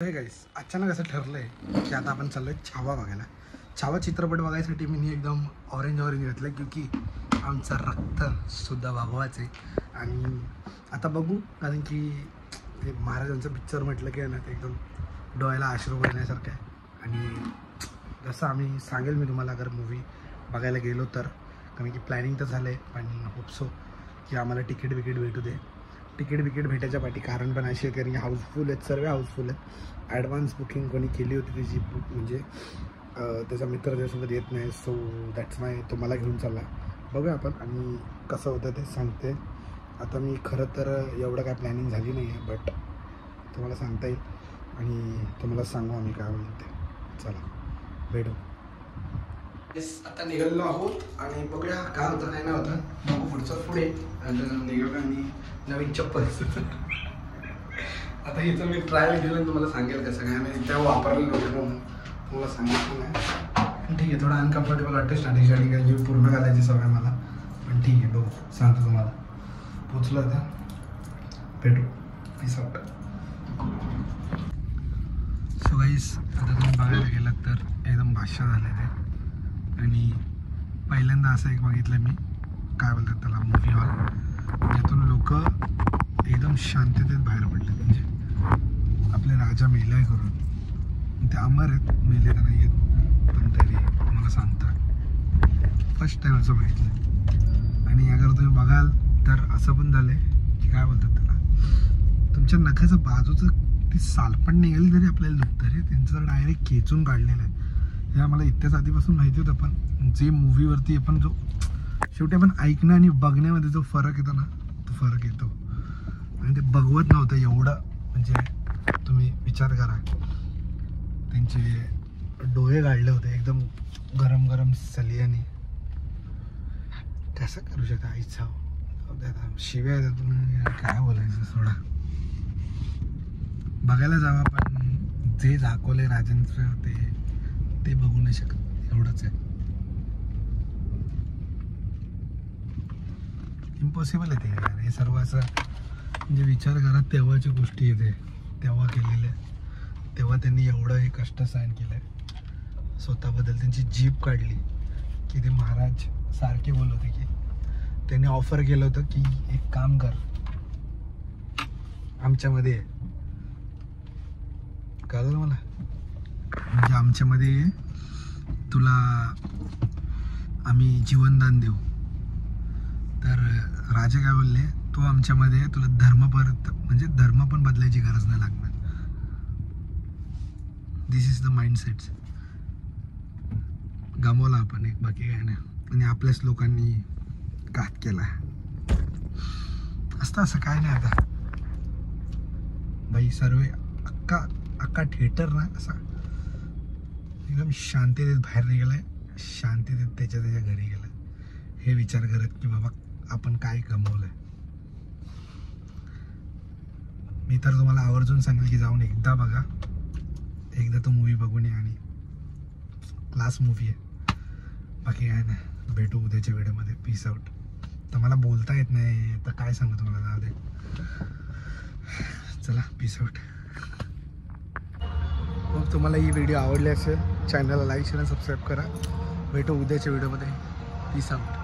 Hey guys अचानक असं ठरलंय की आता आपण चाललोय छावा बघायला. छावा चित्रपट बघायसाठी मी एकदम ऑरेंज घेतलं क्योंकि आमचं रक्त सुद्धा वागवायचं आहे. आणि आता बघू, कारण की ते महाराजांचं पिक्चर म्हटलं की ना ते एकदम डोळ्याला अश्रू बघण्यासारखं आहे. आणि जसं आम्ही सांगेल मी तुम्हाला अगर मूवी बघायला गेलो तर, कारण की प्लॅनिंग तर झालं आहे, पण होपसो की आम्हाला तिकीट भेटू दे. तिकीट भेटायच्या पाठी कारण पण अशी आहे कारण की हाऊसफुल आहेत, सर्व हाऊसफुल आहेत. ॲडव्हान्स बुकिंग कोणी केली होती त्याची बुक, म्हणजे त्याचा मित्र त्याच्यासोबत येत नाही. सो दॅट्स माय, तो मला घेऊन चालला. बघूया आपण आणि कसं होतं ते सांगते. आता मी खरं तर एवढं काय प्लॅनिंग झाली नाही आहे, बट तुम्हाला सांगता येईल आणि तुम्हाला सांगू आम्ही काय होईल ते. चला भेटू. आता निघालेलो आहोत आणि बघूया काय होतं काय नाही होतं. बघू पुढचं पुढे निघालो आणि नवीन चप्पल. आता हिचं मी ट्रायल केलं तुम्हाला सांगेल कसं काय. मी तेव्हा वापरलेलं होतं म्हणून तुम्हाला सांगितलं नाही. ठीक आहे, थोडं अनकम्फर्टेबल वाटतं स्टार्टिंग कारण की पूर्ण घालायची सवय मला, पण ठीक आहे बघू सांगतो तुम्हाला. पोचलो आता, भेटू. Peace out. सो गाईस आता तुम्ही बघायला गेलात तर एकदम भाष्य झालं ते. आणि पहिल्यांदा असं एक बघितलं मी, काय बोलतात त्याला, मूवी हॉल ज्यातून लोक एकदम शांततेत बाहेर पडले. म्हणजे आपले राजा मेले करून ते अमर आहेत, मेले तर नाही आहेत, पण तरी मला सांगतात फर्स्ट टाईम असं बघितलं. आणि अगर तुम्ही बघाल तर असं पण झालं आहे की काय बोलतात त्याला, तुमच्या नखाचं बाजूचं ती सालपण निघाली तरी आपल्याला दुखतं रे. त्यांचं तर डायरेक्ट खेचून काढलेलं आहे. हे आम्हाला इतक्याच आधीपासून माहिती होतं, पण जे मूवीवरती आपण जो शेवटी आपण ऐकणं आणि बघण्यामध्ये जो फरक येतो ना, तो फरक येतो. आणि ते बघवत नव्हतं एवढं. म्हणजे तुम्ही विचार करा, त्यांचे डोळे गाळले होते एकदम गरम सलियाने. कसं करू शकता आईचा शिव्या तुम्ही काय बोलायचं. सोडा, बघायला जावं, पण जे दाखवले राजांचं ते बघू नाही शकत, एवढंच आहे. इम्पॉसिबल आहे ते यार. हे सर्व असं म्हणजे विचार करा, तेव्हाची गोष्टी येते, तेव्हा केलेल्या, तेव्हा त्यांनी एवढं हे कष्ट सहन केलं, स्वतःबद्दल त्यांची जीभ काढली. की ते महाराज सारखे बोलत होते की त्यांनी ऑफर केलं होतं की एक काम कर, आमच्यामध्ये कळलं मला, म्हणजे आमच्यामध्ये तुला आम्ही जीवनदान देऊ. तर राजा काय बोलले, तो आमच्यामध्ये तुला धर्म पण बदलायची गरज नाही लागणार. दिस इज द माइंडसेट. गमावला आपण एक, बाकी काय नाही. आणि आपल्याच लोकांनी घात केला असतं. असं काय नाही आता भाई, सर्व अख्खा थिएटर ना असा एकदम शांततेत बाहेर निघालाय, शांततेत त्याच्या घरी गेलाय, हे विचार करत की बाबा आपण काय गमावलंय. मी तर तुम्हाला आवर्जून सांगेल की जाऊन एकदा बघा, एकदा तो मूवी बघून या. आणि क्लास मूवी आहे, बाकी काय नाही. भेटू उद्याच्या व्हिडिओमध्ये. Peace out. तर मला बोलता येत नाही तर काय सांगू तुम्हाला, जाऊ दे. चला पीस आउट. मग तुम्हाला ही व्हिडिओ आवडली असेल, चॅनलला लाईक शेअर आणि सबस्क्राईब करा. भेटू उद्याच्या व्हिडिओमध्ये. Peace out.